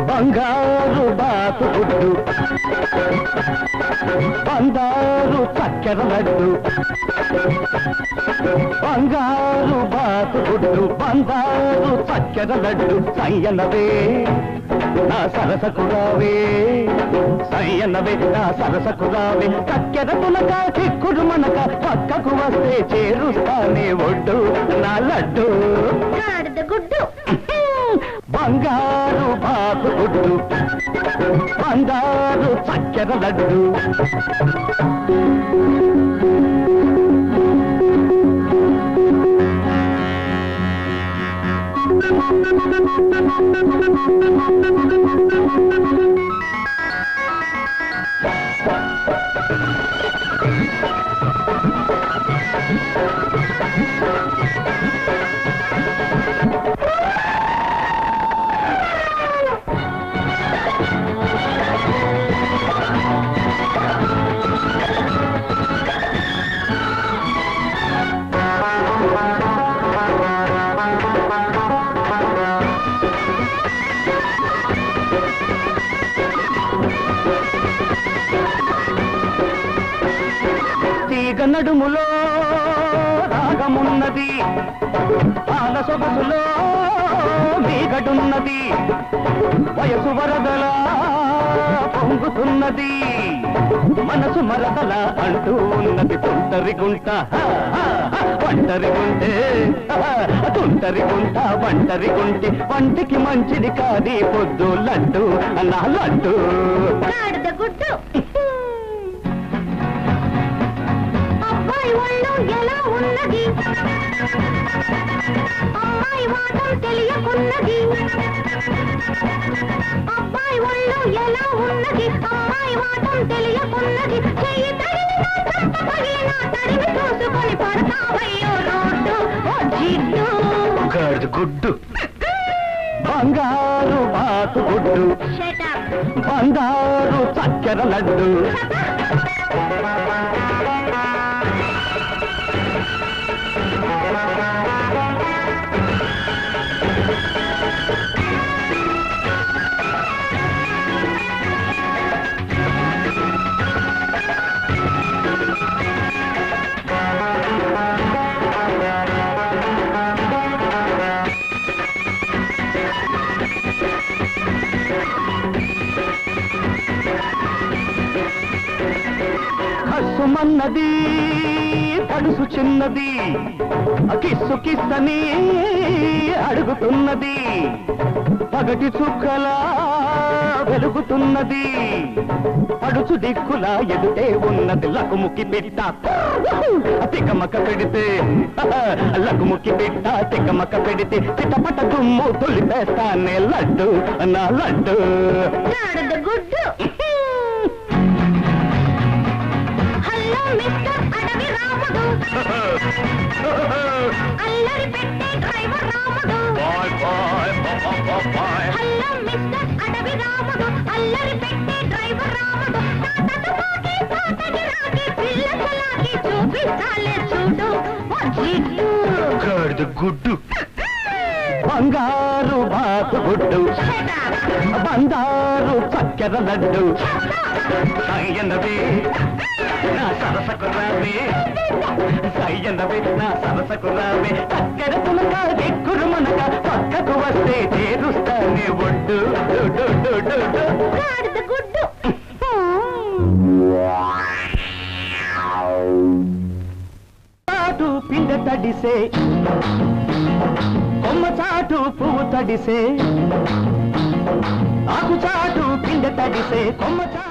బంగారు బాతుగుడ్డు బంగారు చక్కెర లడ్డు బంగారు బాతుగుడ్డు బంగారు చక్కెర లడ్డు సయ్యనవే నా సరసకు రావే సయ్యనవే నా సరసకు రావే చక్కెర తునక చిక్కుడు మనక పక్కకు వస్తే చేరుస్తానే ఒడ్డు నా లడ్డు గుడ్డు బంగారు బాతుగుడ్డు బంగారు చక్కెర లడ్డు నడుములో రాగమున్నది పాల సొగసులో మీగడున్నది వయసు వరదలా పొంగుతున్నది మనసు మరదల అంటూ ఉన్నది తుంటరి గుంట వంటరి గుంటే తుంటరి గుంట వంటరి గుంటి వంటికి మంచిది కాది పొద్దు లడ్డు నా లడ్డు గుడ్డు ఎలా ఉన్నది అమ్మాయి వాటం తెలియకున్నది అబ్బాయి ఒళ్ళు ఎలా ఉన్నది అమ్మాయి వాటం తెలియకున్నది చెయ్యి తడిమి చూసుకొని పడతావయ్యో రోడ్డు జిడ్డు గాడిద గుడ్డు బంగారు బాతు గుడ్డు బంగారు చక్కెర లడ్డు కసుమన్నది పడుసు చిన్నది కిస్సు కిస్సని అడుగుతున్నది పగటి చుక్కలా వెలుగుతున్నది పడుచు దిక్కులా ఎదుటే ఉన్నది లకుముకి పిట్ట తికమక పెడితే లకుముకి పిట్ట తికమక పెడితే చిటపట దుమ్ము తొలిపేస్తానే లడ్డు నా లడ్డు గుడ్డు అడవి రాముడు అల్లరి పెట్టే డ్రైవర్ రాముడు హలో మిస్టర్ అడవి రాముడు అల్లరి పెట్టే డ్రైవర్ రాముడు పిల్లకి చూపిస్తాలే చూడు గాడిద గుడ్డు బంగారు బాతు గుడ్డు బంగారు చక్కెర లడ్డు సయ్యనవే నా సరసకు రావే సయ్యనవే నా సరసకు రావే చక్కెర పులక దిక్కుడు మనక పక్కకు వస్తే చేరుస్తానే ఒడ్డు గాడిద గుడ్డు చాటు పిండ తడిసే కొమ్మ చాటు పువ్వు తడిసే ఆకు చాటు పిండ తడిసే కొమ్మ చాటు